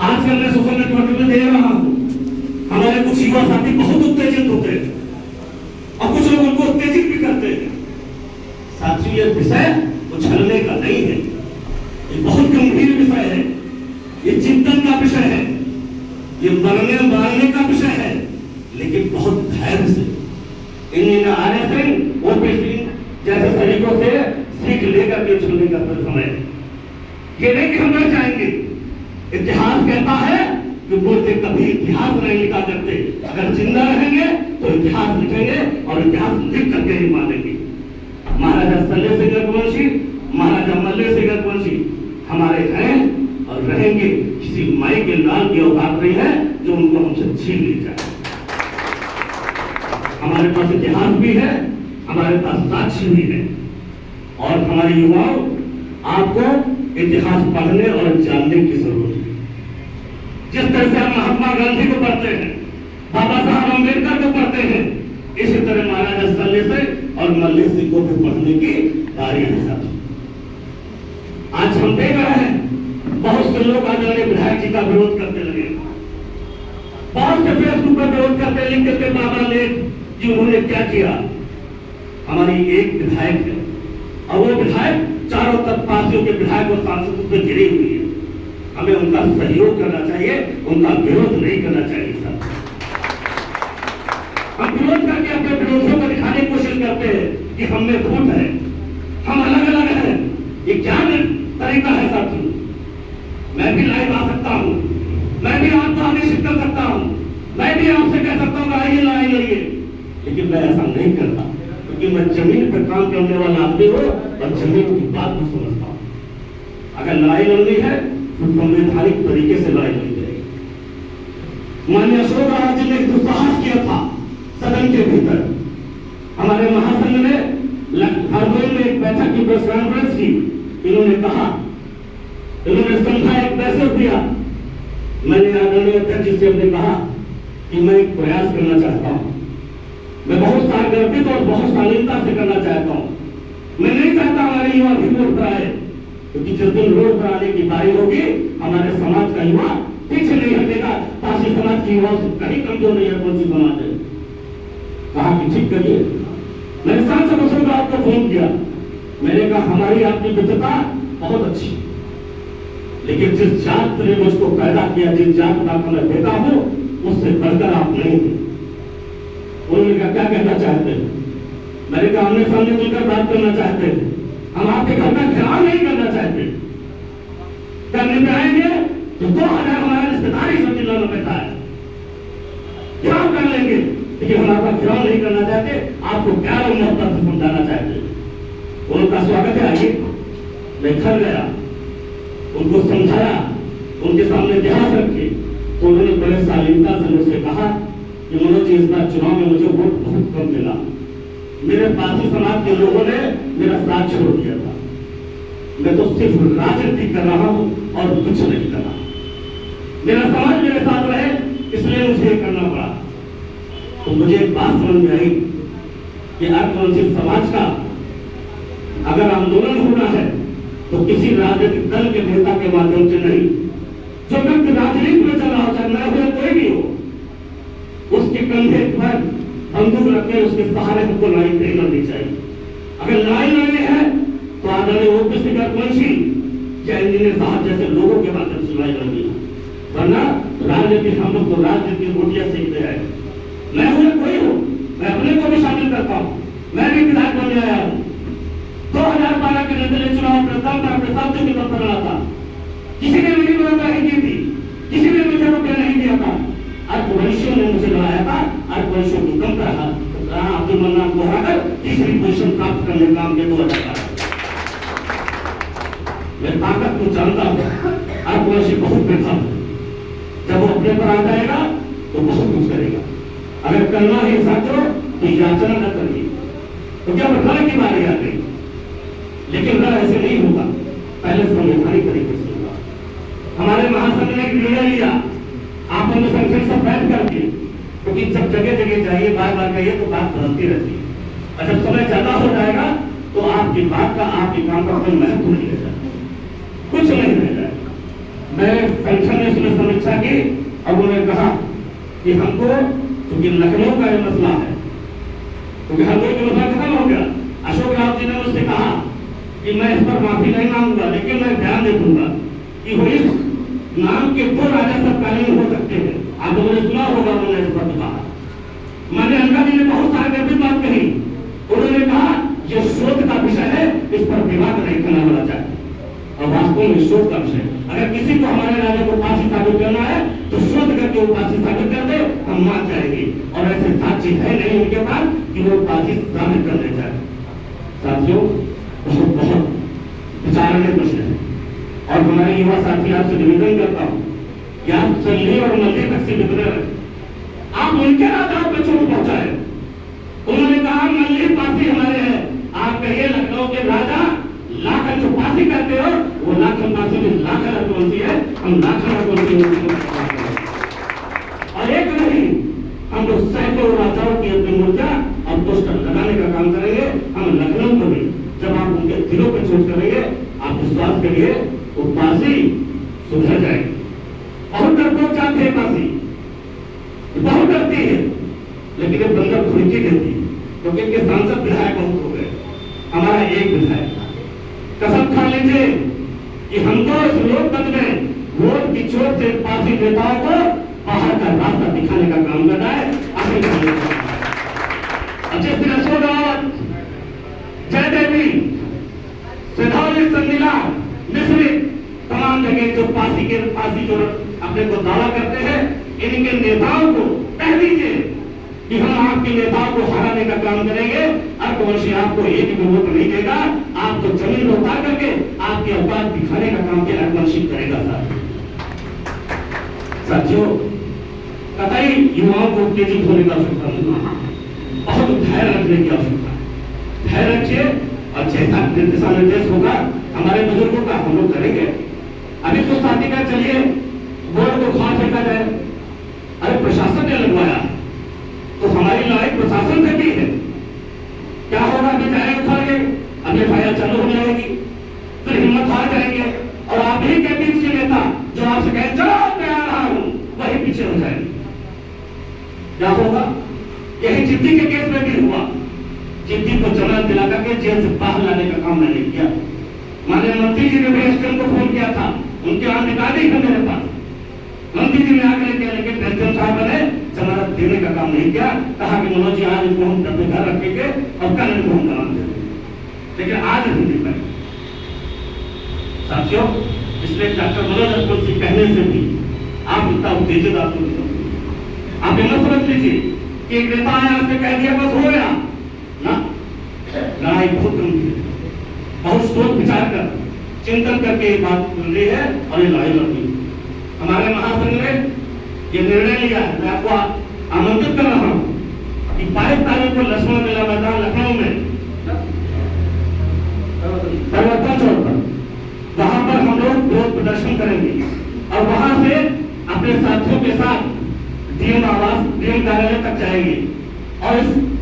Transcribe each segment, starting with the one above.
आजकल मैं social network में देख रहा हूँ, हमारे कुछ युवा साथी बहुत उत्तेजित होते हैं और कुछ लोग उनको उत्तेजित भी करते हैं। साथियों, ये विषय उछलने का नहीं है, ये बहुत गंभीर विषय है, ये चिंतन का विषय है, ये मरने मारने का विषय है, लेकिन बहुत धैर्य से इन आरएसएन ओपीसी जैसे सैनिकों से सीख लेकर के उछलने का समय है। ये नहीं कि हम रह जाएंगे। इतिहास कहता है कि बोलते कभी इतिहास नहीं लिखा करते, अगर जिंदा रहेंगे तो इतिहास लिखेंगे और इतिहास लिख करके ही मानेंगे। महाराजा सल्ले सिंह रघुवंशी, महाराजा मल्ले सिंह रघुवंशी हमारे हैं और रहेंगे। किसी माई के लाल की औकात नहीं है जो उनको हमसे छीन ली जाए। हमारे पास इतिहास भी है, हमारे पास साक्ष्य भी है, और हमारे युवाओं आपको इतिहास पढ़ने और जानने की जरूरत है। जिस तरह से हम महात्मा गांधी को पढ़ते हैं, बाबा साहब अम्बेडकर को पढ़ते हैं, इसी तरह महाराजा सल्ले से और मल्ले सिंह को भी पढ़ने की बारी है साथी। आज हम देख रहे हैं बहुत से लोग आज विधायक जी का विरोध करते लगे, बहुत से फेसबुक पर विरोध करते लिख करके बाबा ने जी उन्होंने क्या किया। हमारी एक विधायक है और वो विधायक चारों तरफ पार्टियों के विधायक और सांसदों से घिरी हुई है। हमें उनका सहयोग करना चाहिए, उनका विरोध नहीं करना चाहिए। सब हम विरोध करके अपने विरोधियों को दिखाने की कोशिश करते हैं कि हम में फूट है, हम अलग अलग हैं। ये क्या तरीका है साथियों? मैं भी लाइव आ सकता हूँ, मैं भी आपको आदेशित कर सकता हूँ, मैं भी आपसे कह सकता हूँ आइए लड़ाई लड़िए, लेकिन मैं ऐसा नहीं करता क्योंकि मैं जमीन पर काम करने वाला आदमी हूँ और जमीन की बात को समझता हूँ। अगर लड़ाई लड़नी है तो संवैधानिक तरीके से लड़ाई लड़ी जाएगी। माननीय अशोक राज जी ने एक दुस्साहस किया था सदन के भीतर। हमारे महासंघ ने हरदोई में एक बैठक की प्रेस कॉन्फ्रेंस की, इन्होंने कहा, इन्होंने समझा, एक मैसेज दिया। मैंने आदरणीय अध्यक्ष जी से अपने कहा कि मैं एक प्रयास करना चाहता हूँ, मैं बहुत सार्वजनिक और बहुत शालीनता से करना चाहता हूँ। मैं नहीं चाहता हमारे युवा भी रोड पर आए, क्योंकि जिस दिन रोड पर आने की बारी होगी हमारे समाज का युवा पीछे नहीं हटेगा। ताशी समाज की युवा कहीं कमजोर नहीं है, कौन सी समाज है। कहा कि ठीक करिए। मैंने सांसद अशोक राव को फोन किया, मैंने कहा हमारी आपकी मित्रता बहुत अच्छी, लेकिन जिस जात ने मुझको पैदा किया, जिस जात का मैं बेटा हूं, उससे बढ़कर आप नहीं थे। उन्होंने कहा क्या कहना चाहते हैं? मैंने कहा हमने सामने मिलकर बात करना चाहते हैं, हम आपके घर का घेराव नहीं करना चाहते। करने पे आएंगे तो 2000 हमारा रिश्तेदार ही जिला में बैठा है, घेराव कर लेंगे, लेकिन हम आपका घेराव नहीं करना चाहते, आपको प्यार और मोहब्बत से समझाना चाहते। उनका स्वागत है, आइए। मैं घर गया, उनको समझाया, उनके सामने इतिहास रखे, तो उन्होंने बड़े शालीनता से मुझसे कहा कि मनोज जी, इस बार चुनाव में मुझे वोट बहुत कम मिला, मेरे पासी समाज के लोगों ने मेरा साथ छोड़ दिया था, मैं तो सिर्फ राजनीति कर रहा हूं और कुछ नहीं कर रहा, मेरा समाज मेरे साथ रहे इसलिए मुझे करना पड़ा। तो मुझे एक बात समझ में आई कि अनुसूचित समाज का अगर आंदोलन होना है तो किसी राजनीतिक दल के नेता के माध्यम से नहीं, जो व्यक्ति राजनीति में चल रहा हो, चाहे मैं हो कोई भी हो, उसके कंधे पर बंदूक रखकर उसके सहारे हमको लड़ाई नहीं लड़नी चाहिए। अगर लड़ाई लड़नी है तो आदरणीय ओपीसी रघुवंशी या इंजीनियर साहब जैसे लोगों के माध्यम से लड़ाई लड़नी है, वरना राजनीति हम लोग तो राजनीति रोटियां सीखते हैं। मैं हूं कोई हो, मैं अपने को भी शामिल करता हूं, मैं भी विधायक बनने आया हूं। 2012 के निर्दलीय चुनाव प्रतिद्वंद में अपने साथियों के पत्र लड़ा था, किसी ने मेरी मदद नहीं की थी, किसी ने मुझे रुपया नहीं दिया था, अर्धवंशियों ने मुझे लड़ाया था, अर्धवंशियों को कम रहा अब्दुल मन्नान को हराकर तीसरी पोजीशन प्राप्त करने का काम 2012। मैं ताकत को जानता हूं, अर्धवंशी बहुत बेटा है, जब वो अपने पर आ जाएगा तो बहुत कुछ करेगा। अगर करना ही साथियों तो याचना न करिए, तो क्या बताने की बारी आ गई, लेकिन वह ऐसे नहीं होगा, पहले संवैधानिक तरीके से होगा। हमारे महासंघ ने एक निर्णय लिया, आप हमें संगठन सब बैठ करके, क्योंकि जब जगह जगह जाइए बार बार कहिए तो बात बदलती रहती है, और जब समय ज्यादा हो जाएगा तो आपकी बात का, आपके काम का कोई महत्व नहीं रह जाएगा, कुछ नहीं रह जाएगा। मैं संगठन में चर्चा की और उन्होंने कहा कि हमको, क्योंकि लखनऊ का ये मसला है, क्योंकि हरदोई का मसला खत्म हो गया। अशोक राव जी ने मुझसे कहा कि मैं इस पर माफी नहीं मांगूंगा, लेकिन मैं बयान दे दूंगा कि वो इस नाम के 2 राजा तत्कालीन हो सकते हैं। आप लोगों ने सुना होगा, उन्होंने इस पर कहा। मैंने अंका जी ने बहुत सारी गंभीर बात कही। उन्होंने कहा ये शोध का विषय है, इस पर विवाद नहीं करना होना चाहिए। और वास्तव में शोध का विषय, अगर किसी को हमारे राजा को फांसी साबित करना है तो शोध करके वो फांसी साबित कर दे, हम मान जाएंगे। और ऐसे साक्षी है नहीं उनके पास कि वो फांसी साबित कर दे जाए। साथियों, बहुत बहुत विचारणीय प्रश्न है और हमारे युवा साथी आपसे निवेदन करता हूँ कि आप सल्ली और मल्ली तक से विवरण रखें। आप उनके राजाओं पे चोट पहुंचाए। उन्होंने कहा मल्ली फांसी हमारे है, आप कहिए लखनऊ के राजा लाखन जो फांसी करते हो वो लाखन फांसी में लाखन रघुवंशी है, हम लाखन रघुवंशी और एक नहीं, हम लोग सैकड़ों राजाओं की अपनी मूर्तियां और पोस्टर लगाने का काम करेंगे। हम लखनऊ को भी जब आप उनके दिलों पर चोट करेंगे, आप विश्वास करिए वो फांसी सुधर जाएगी। बहुत डरपोक जाते हैं फांसी, बहुत डरती है, लेकिन ये बंदर खुर्ची देती है, क्योंकि इनके सांसद विधायक बहुत हो गए। हमारा एक विधायक कसम खा लीजिए कि हमको इस लोकतंत्र में वोट की चोट से पार्टी नेताओं को बाहर का रास्ता दिखाने का काम करना है। जिस दिन अशोक रावत, जयदेवी, सिधौली, संदिला, मिश्रित तमाम जगह जो फांसी जो अपने को दावा करते हैं, इनके नेताओं को कह दीजिए कि हम आपके नेताओं को हराने का काम करेंगे। अर्थवंशी आपको एक भी वोट नहीं देगा, आपको जमीन में उतार करके आपके औकात दिखाने का काम किया अर्थवंशी करेगा। साथियों, कतई युवाओं को उत्तेजित होने की आवश्यकता नहीं, बहुत धैर्य रखने की आवश्यकता है। धैर्य रखिए और जैसा दिशा निर्देश होगा हमारे बुजुर्गों का हम लोग करेंगे। अभी कुछ साथी का चलिए बोर्ड को खास फेंका जाए, अरे प्रशासन ने लगवाया तो हमारी लड़ाई प्रशासन से भी है। क्या होगा, अभी जाएंगे उठा के अभी फायर चालू हो जाएगी, फिर हिम्मत हार जाएंगे और आप ही के बीच के नेता जो आपसे कहे चलो मैं आ रहा हूं, वही पीछे हो जाएंगे। क्या होगा, यही जिद्दी के केस में भी हुआ। जिद्दी को जमानत दिला करके जेल से बाहर लाने का काम मैंने किया। माननीय मंत्री जी ने भी एसडीएम को फोन किया था, उनके यहाँ निकाली है मेरे पास, मंत्री जी ने आगे किया, लेकिन एसडीएम साहब ने जमानत देने का काम नहीं किया। कहा कि मनोज जी आज इनको हम डब्बे घर रखेंगे और कल इनको हम जमानत देंगे, लेकिन आज नहीं दे पाए। साथियों, इसलिए डॉक्टर मनोज रघुवंशी कहने से भी आप इतना उत्तेजित आप ये मत समझ लीजिए कि एक नेता आया उसने कह दिया बस हो गया ना। लड़ाई बहुत गंभीर है, बहुत सोच विचार कर चिंतन करके ये बात बोल रही है और ये लड़ाई लड़नी। हमारे महासंघ ने ये निर्णय लिया है, मैं आपको आमंत्रित कर रहा हूं कि 22 तारीख को लक्ष्मण मेला मैदान लखनऊ में परिवर्तन चौक पर, वहां पर हम लोग विरोध प्रदर्शन करेंगे और वहां से अपने साथियों के साथ डीएम आवास, डीएम कार्यालय तक जाएंगे। और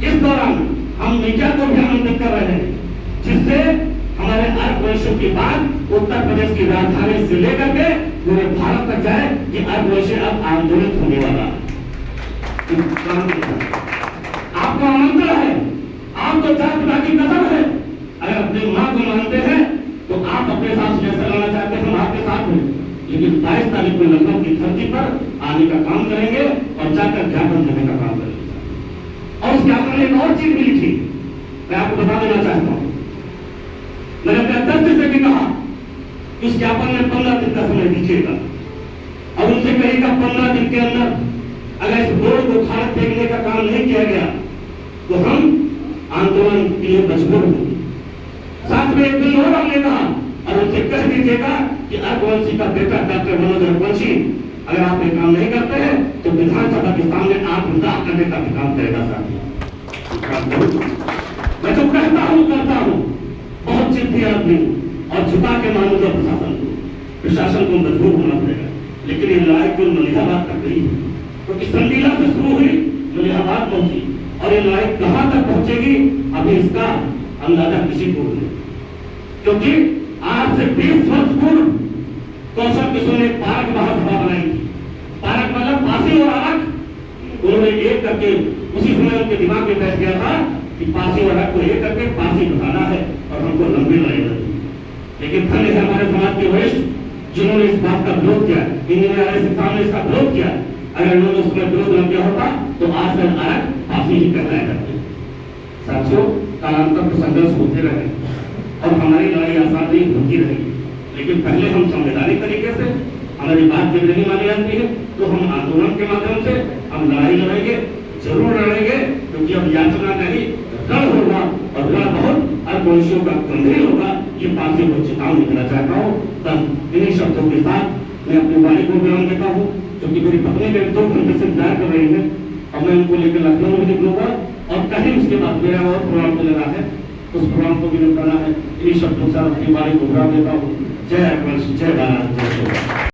इस दौरान हम मीडिया को भी आमंत्रित कर रहे हैं, जिससे हमारे 8 वर्षों के बाद उत्तर प्रदेश की राजधानी से लेकर के पूरे भारत तक जाए कि 8 वर्ष अब आंदोलित होने वाला। आपको आमंत्रण है, आपको जात की कसम है। अगर अपनी मां को मानते हैं तो आप अपने साथ फैसला लाना चाहते हैं, हम आपके साथ हैं, लेकिन 22 तारीख को लखनऊ की धरती पर आने का काम करेंगे और जाकर ज्ञापन देने का काम करेंगे। और उस ज्ञापन में एक और चीज भी लिखी, मैं आपको बता देना चाहता हूं। मैंने अपने अध्यक्ष से भी कहा कि उस ज्ञापन में 15 दिन का समय दीजिएगा और उनसे कहेगा 15 दिन के अंदर अगर इस बोर्ड को खाद फेंकने का काम नहीं किया गया तो हम आंदोलन के लिए मजबूर होंगे। साथ में एक दिन और हमने कहा और उनसे कह दीजिएगा कि रघुवंशी का बेटा डॉक्टर मनोज रघुवंशी अगर आप ये काम नहीं करते हैं तो विधानसभा के सामने आत्मदाह करने का भी काम करेगा। मैं जो कहता हूँ करता हूँ, बहुत जिद्दी आदमी और झुका के मानूंगा प्रशासन को मजबूर होना पड़ेगा। लेकिन ये लड़ाई केवल मलिहाबाद तक गई है, क्योंकि संडीला से शुरू हुई मलिहाबाद पहुंची और ये लड़ाई कहां तक पहुंचेगी अभी इसका अंदाजा किसी को नहीं, क्योंकि आज से 20 वर्ष पूर्व कौशल किशोर ने पार्क महासभा बनाई थी फांसी और आरख उन्होंने एक करके उसी समय उनके दिमाग में बैठ गया था कि फांसी और आरख को एक करके फांसी बिठाना है और हमको लंबी लड़ाई लड़नी। लेकिन धन्य है हमारे समाज के वरिष्ठ जिन्होंने इस बात का विरोध किया, इंजीनियर शिक्षा ने इसका विरोध किया। अगर उन्होंने उसमें विरोध न किया होता तो आज तक आरख फांसी ही कहलाया करते। साथियों, कालांतर पर संघर्ष होते रहे और हमारी लड़ाई आसान नहीं होती रहेगी, लेकिन पहले हम संवैधानिक तरीके से हमारी बात जब नहीं मानी जाती है तो हम आंदोलन के माध्यम से हम लड़ाई लड़ेंगे, जरूर लड़ेंगे, क्योंकि अब याचना नहीं रण होगा और रण बहुत अल्पवंशियों का गंभीर होगा। ये पार्टी को चेतावनी देना चाहता हूँ। बस इन्हीं शब्दों के साथ मैं अपनी वाणी को विराम देता हूँ, क्योंकि मेरी पत्नी मेरे 2 घंटे से इंतजार कर रही है और मैं उनको लेकर लखनऊ में निकलूंगा और कहीं उसके बाद मेरा और प्रोग्राम चल रहा है, उस प्रोग्राम को भी निपटाना है। इन्हीं शब्दों से अपनी वाणी को विराम देता हूँ। जय हरिवंश, जय भारत, जय